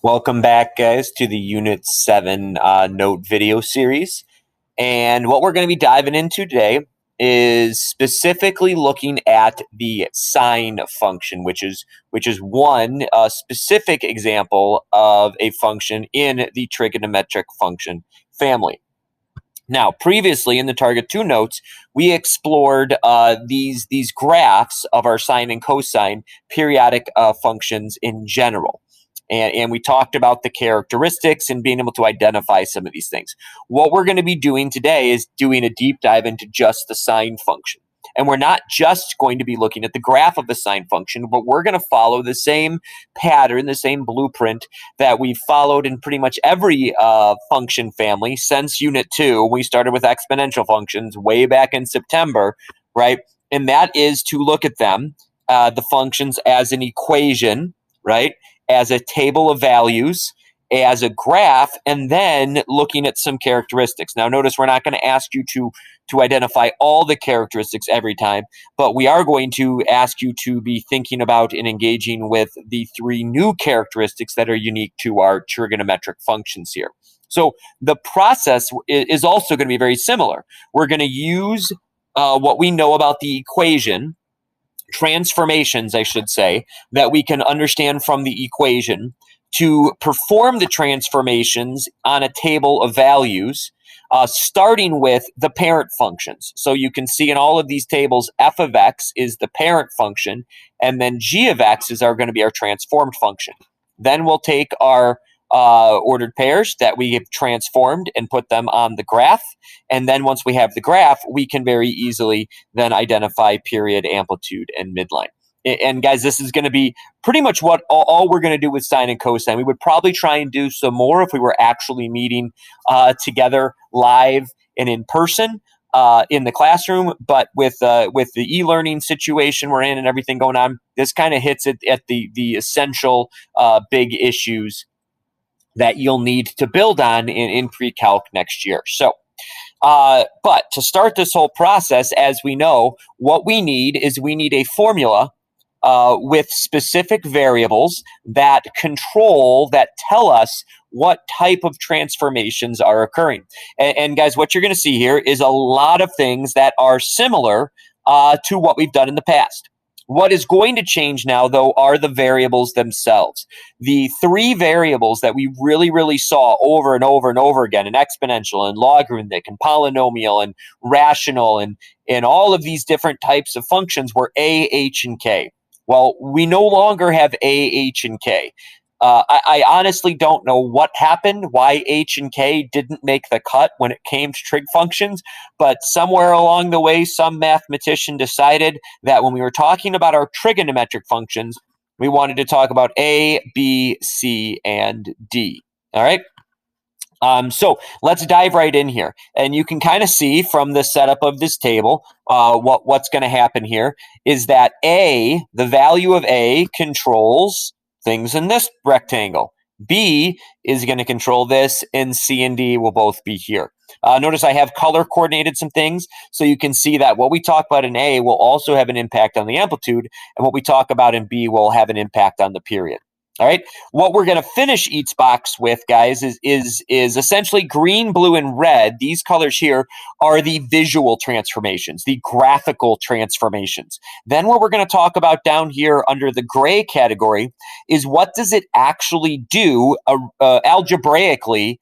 Welcome back, guys, to the Unit 7 note video series. And what we're going to be diving into today is specifically looking at the sine function, which is one specific example of a function in the trigonometric function family. Now, previously in the Target 2 notes, we explored these graphs of our sine and cosine periodic functions in general. And we talked about the characteristics and being able to identify some of these things. What we're going to be doing today is doing a deep dive into just the sine function. And we're not just going to be looking at the graph of the sine function, but we're going to follow the same pattern, the same blueprint that we've followed in pretty much every function family since Unit 2. We started with exponential functions way back in September, right? And that is to look at them, the functions, as an equation, right? As a table of values, as a graph, and then looking at some characteristics. Now, notice we're not going to ask you to identify all the characteristics every time, but we are going to ask you to be thinking about and engaging with the three new characteristics that are unique to our trigonometric functions here. So the process is also going to be very similar. We're going to use what we know about the equation, transformations, I should say, that we can understand from the equation to perform the transformations on a table of values, starting with the parent functions. So you can see in all of these tables, f of x is the parent function, and then g of x is going to be our transformed function. Then we'll take our ordered pairs that we have transformed and put them on the graph. And then once we have the graph, we can very easily then identify period, amplitude, and midline. And guys, this is going to be pretty much what all we're going to do with sine and cosine. We would probably try and do some more if we were actually meeting together live and in person in the classroom. But with the e-learning situation we're in and everything going on, this kind of hits it at the essential big issues that you'll need to build on in pre-calc next year. So, but to start this whole process, as we know, what we need is a formula with specific variables that tell us what type of transformations are occurring. And guys, what you're going to see here is a lot of things that are similar to what we've done in the past. What is going to change now, though, are the variables themselves. The three variables that we really saw over and over and over again in exponential and logarithmic and polynomial and rational and all of these different types of functions were a, h, and k. Well, we no longer have a, h, and k. I honestly don't know what happened, why h and k didn't make the cut when it came to trig functions, but somewhere along the way, some mathematician decided that when we were talking about our trigonometric functions, we wanted to talk about a, b, c, and d. All right? So let's dive right in here. And you can kind of see from the setup of this table, what's going to happen here is that a, the value of a, controls things in this rectangle. B is going to control this, and C and D will both be here. Notice I have color coordinated some things, so you can see that what we talk about in A will also have an impact on the amplitude, and what we talk about in B will have an impact on the period. All right. What we're going to finish each box with, guys, is essentially green, blue, and red. These colors here are the visual transformations, the graphical transformations. Then what we're going to talk about down here under the gray category is what does it actually do algebraically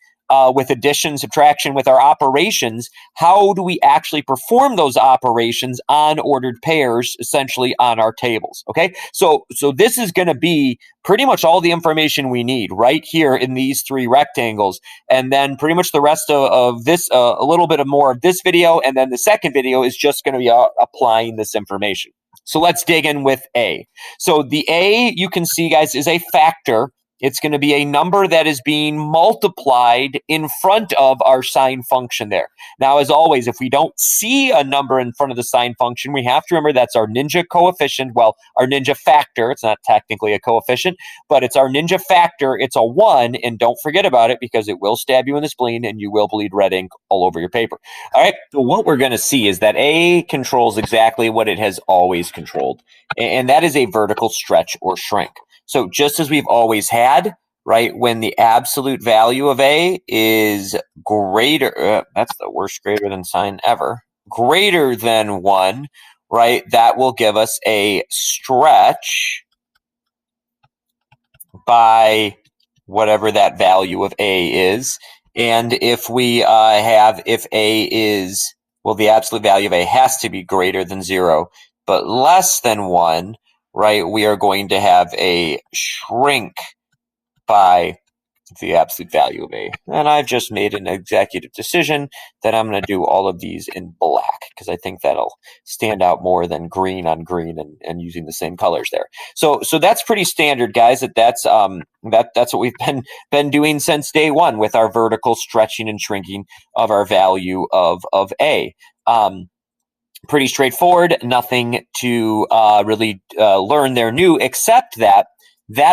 with addition, subtraction, with our operations. How do we actually perform those operations on ordered pairs, essentially on our tables? Okay, so this is going to be pretty much all the information we need right here in these three rectangles, and then pretty much the rest of this, a little bit of more of this video, and then the second video is just going to be applying this information. So let's dig in with A. So the A, you can see, guys, is a factor. It's going to be a number that is being multiplied in front of our sine function there. Now, as always, if we don't see a number in front of the sine function, we have to remember that's our ninja coefficient. Well, our ninja factor. It's not technically a coefficient, but it's our ninja factor. It's a 1, and don't forget about it because it will stab you in the spleen and you will bleed red ink all over your paper. All right, so what we're going to see is that A controls exactly what it has always controlled, and that is a vertical stretch or shrink. So just as we've always had, right, when the absolute value of A is greater, that's the worst greater than sign ever, greater than 1, right, that will give us a stretch by whatever that value of A is. And if we if A is, well, the absolute value of A has to be greater than 0, but less than 1, right, we are going to have a shrink by the absolute value of A. And I've just made an executive decision that I'm going to do all of these in black because I think that'll stand out more than green on green and using the same colors there. So that's pretty standard, guys. That's what we've been doing since day one with our vertical stretching and shrinking of our value of A. Pretty straightforward, nothing to really learn there new, except that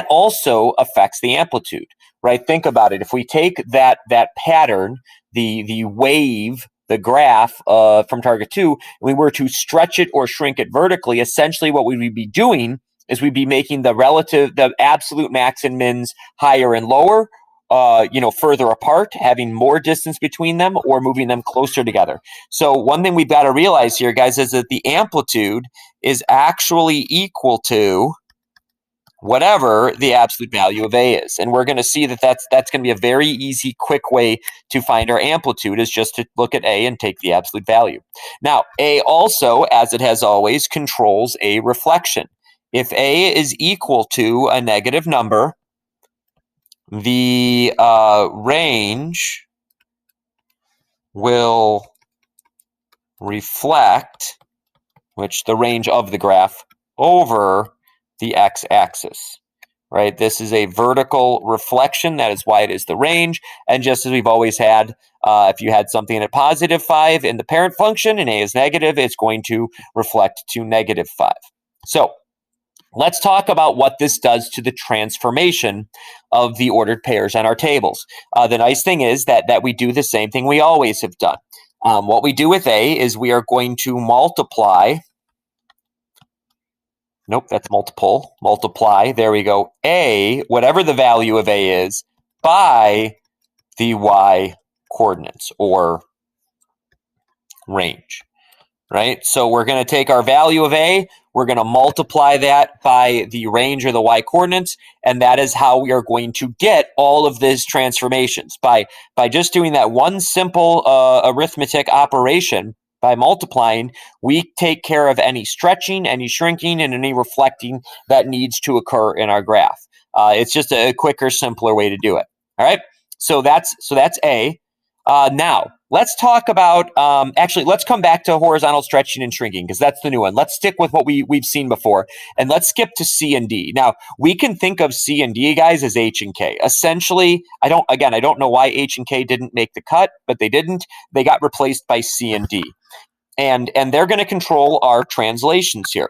also affects the amplitude, right? Think about it. If we take that pattern, the wave, the graph from target 2, and we were to stretch it or shrink it vertically, essentially what we would be doing is we'd be making the absolute max and mins higher and lower, further apart, having more distance between them, or moving them closer together. So one thing we've got to realize here, guys, is that the amplitude is actually equal to whatever the absolute value of A is. And we're going to see that that's going to be a very easy, quick way to find our amplitude, is just to look at A and take the absolute value. Now, A also, as it has always, controls a reflection. If A is equal to a negative number, the range will reflect, which the range of the graph, over the x-axis, right? This is a vertical reflection. That is why it is the range. And just as we've always had, if you had something at positive 5 in the parent function and A is negative, it's going to reflect to negative 5. So let's talk about what this does to the transformation of the ordered pairs on our tables. The nice thing is that we do the same thing we always have done. What we do with A is we are going to multiply, nope, that's multiply, there we go, A, whatever the value of A is, by the y coordinates or range. Right? So we're going to take our value of A, we're going to multiply that by the range or the y coordinates, and that is how we are going to get all of these transformations. By just doing that one simple arithmetic operation, by multiplying, we take care of any stretching, any shrinking, and any reflecting that needs to occur in our graph. It's just a quicker, simpler way to do it. All right? So that's A. Now, let's talk about, actually, let's come back to horizontal stretching and shrinking, because that's the new one. Let's stick with what we've seen before, and let's skip to C and D. Now, we can think of C and D, guys, as H and K. Essentially, I don't know why H and K didn't make the cut, but they didn't. They got replaced by C and D. And they're going to control our translations here.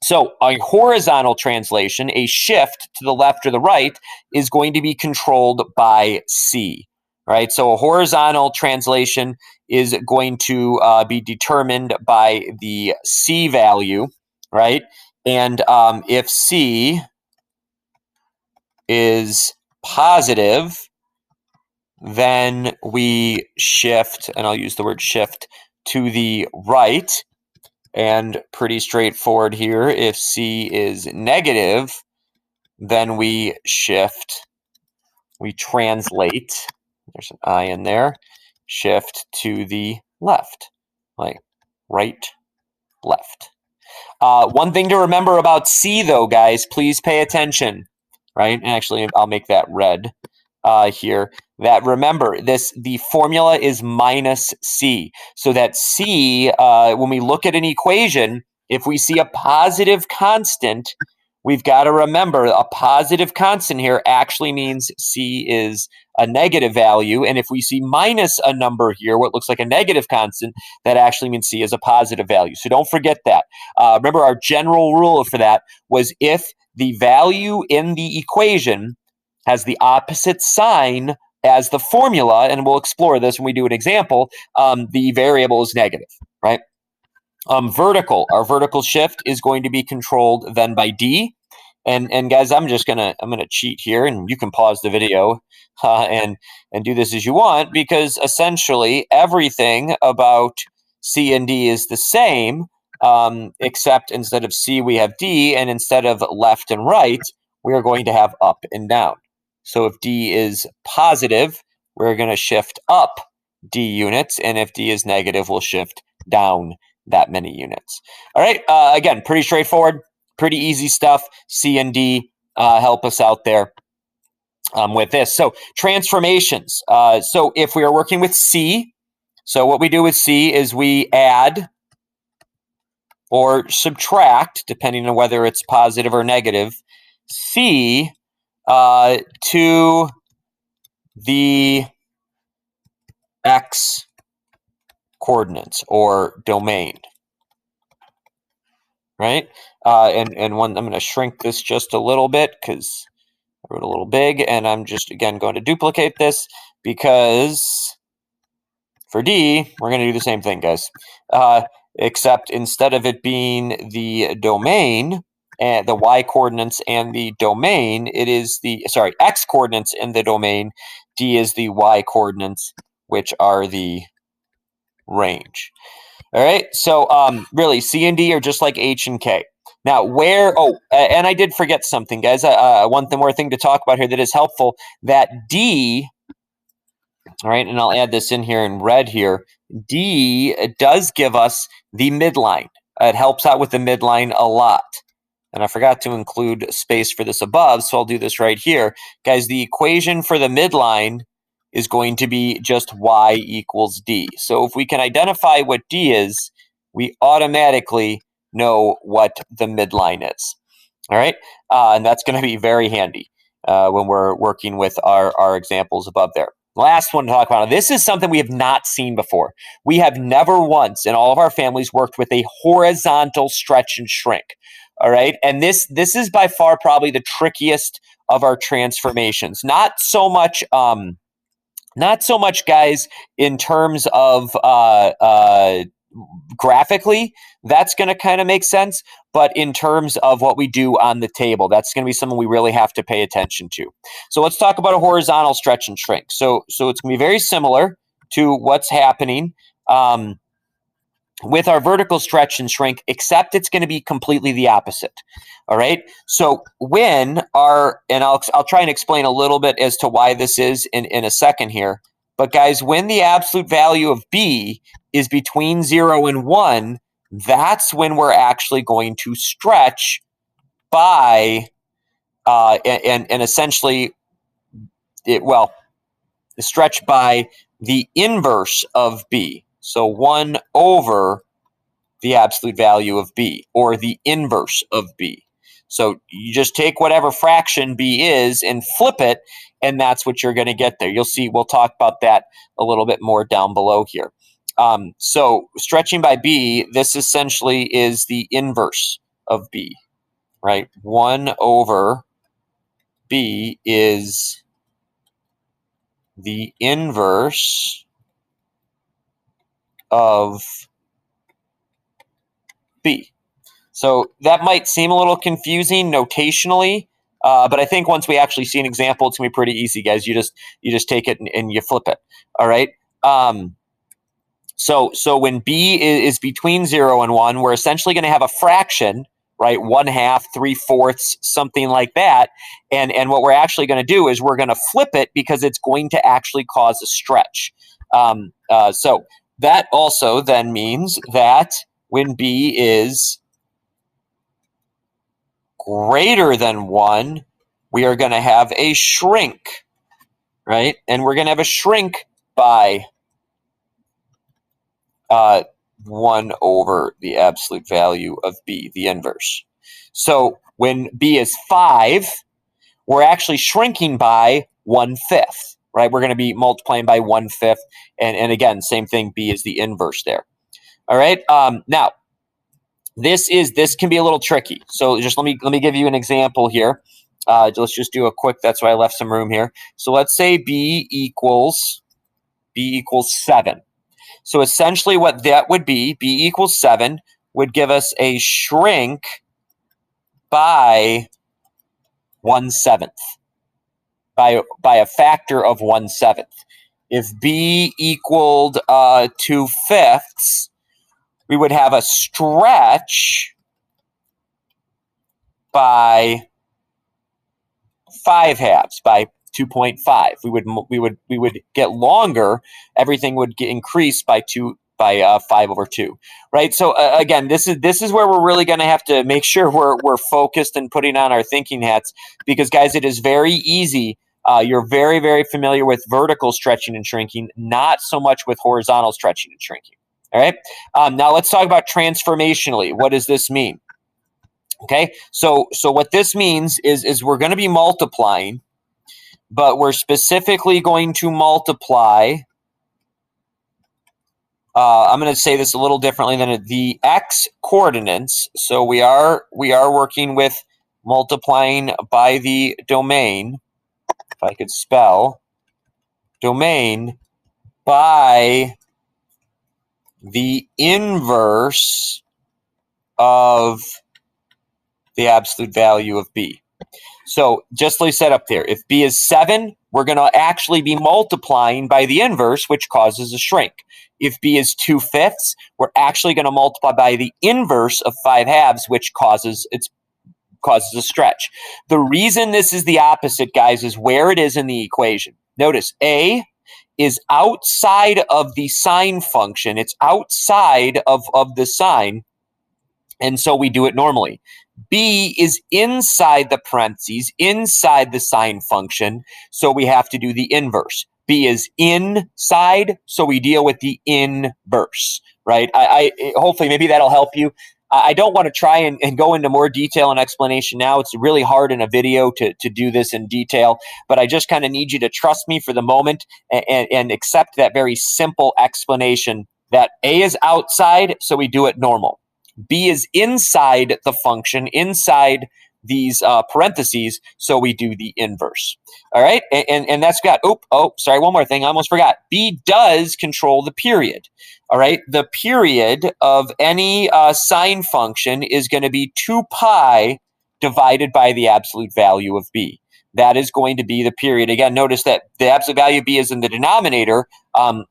So a horizontal translation, a shift to the left or the right, is going to be controlled by C. Right, so a horizontal translation is going to be determined by the C value, right? And if C is positive, then we shift, and I'll use the word shift, to the right. And pretty straightforward here. If C is negative, then we shift, we translate. There's an I in there. Shift to the left, like right, left. One thing to remember about C, though, guys, please pay attention, right? And actually, I'll make that red here. That remember, the formula is minus C. So that C, when we look at an equation, if we see a positive constant, we've got to remember a positive constant here actually means C is a negative value. And if we see minus a number here, what looks like a negative constant, that actually means C is a positive value. So don't forget that. Remember, our general rule for that was if the value in the equation has the opposite sign as the formula, and we'll explore this when we do an example, the variable is negative, right? Our vertical shift is going to be controlled then by D. And guys, I'm gonna cheat here, and you can pause the video and do this as you want, because essentially everything about C and D is the same, except instead of C we have D, and instead of left and right we are going to have up and down. So if D is positive, we're going to shift up D units, and if D is negative, we'll shift down that many units. All right, again, pretty straightforward, pretty easy stuff. C and D help us out there with this. So transformations. So if we are working with C, so what we do with C is we add or subtract, depending on whether it's positive or negative, C to the X coordinates or domain, right? And one, I'm going to shrink this just a little bit because I wrote a little big, and I'm just, again, going to duplicate this because for D, we're going to do the same thing, guys. Except instead of it being the domain, and the Y coordinates and the domain, it is the, sorry, X coordinates and the domain, D is the Y coordinates, which are the range. All right, so really, C and D are just like H and K. Now, where, and I did forget something, guys. One more thing to talk about here that is helpful, that D, all right, and I'll add this in here in red here, D does give us the midline. It helps out with the midline a lot. And I forgot to include space for this above, so I'll do this right here. Guys, the equation for the midline is going to be just Y equals D. So if we can identify what D is, we automatically know what the midline is. All right, and that's going to be very handy when we're working with our examples above there. Last one to talk about. This is something we have not seen before. We have never once in all of our families worked with a horizontal stretch and shrink. All right, and this is by far probably the trickiest of our transformations. Not so much, guys, in terms of graphically, that's going to kind of make sense, but in terms of what we do on the table, that's going to be something we really have to pay attention to. So let's talk about a horizontal stretch and shrink. So it's going to be very similar to what's happening with our vertical stretch and shrink, except it's going to be completely the opposite. All right. So when and I'll try and explain a little bit as to why this is in a second here. But guys, when the absolute value of B is between 0 and 1, that's when we're actually going to stretch by, and essentially, stretch by the inverse of B. So 1 over the absolute value of B, or the inverse of B. So you just take whatever fraction B is and flip it, and that's what you're going to get there. You'll see, we'll talk about that a little bit more down below here. So stretching by B, this essentially is the inverse of B, right? 1 over B is the inverse of B. So that might seem a little confusing notationally, but I think once we actually see an example, it's going to be pretty easy, guys. You just take it and you flip it. All right. So when B is between 0 and 1, we're essentially going to have a fraction, right? 1/2, 3/4, something like that. And what we're actually going to do is we're going to flip it because it's going to actually cause a stretch. So that also then means that when B is greater than 1, we are going to have a shrink, right? And we're going to have a shrink by 1 over the absolute value of B, the inverse. So when B is 5, we're actually shrinking by 1/5, right? We're going to be multiplying by 1/5. And again, same thing, B is the inverse there. All right. Now, this can be a little tricky. So just let me give you an example here. Let's just do a quick, that's why I left some room here. So let's say B equals 7. So essentially what that would be, B equals 7, would give us a shrink by 1/7 by a factor of 1/7. If B equaled 2/5, we would have a stretch by 5/2, by 2.5. We would get longer. Everything would get increased by 5/2, right? So again, this is where we're really going to have to make sure we're focused and putting on our thinking hats, because guys, it is very easy. You're very, very familiar with vertical stretching and shrinking, not so much with horizontal stretching and shrinking. All right. Now let's talk about transformationally. What does this mean? Okay. So what this means is we're going to be multiplying, but we're specifically going to multiply. I'm going to say this a little differently than the x coordinates. So we are working with multiplying by the domain. If I could spell domain by the inverse of the absolute value of B. So just like I said up there, if B is 7, we're going to actually be multiplying by the inverse, which causes a shrink. If B is 2/5, we're actually going to multiply by the inverse of 5/2, which causes a stretch. The reason this is the opposite, guys, is where it is in the equation. Notice A is outside of the sine function. It's outside of the sine, and so we do it normally. B is inside the parentheses, inside the sine function, so we have to do the inverse. B is inside, so we deal with the inverse, right? I hopefully maybe that'll help you. I don't want to try and go into more detail and explanation now. It's really hard in a video to do this in detail, but I just kind of need you to trust me for the moment and accept that very simple explanation that A is outside, so we do it normal. B is inside the function, inside these parentheses, so we do the inverse. All right, and that's got, sorry, one more thing, I almost forgot. B does control the period. All right, the period of any sine function is going to be 2 pi divided by the absolute value of B. That is going to be the period. Again, notice that the absolute value of B is in the denominator,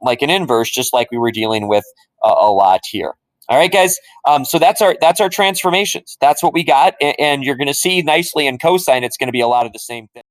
like an inverse, just like we were dealing with a lot here. All right, guys. So that's our transformations. That's what we got, and you're going to see nicely in cosine. It's going to be a lot of the same thing.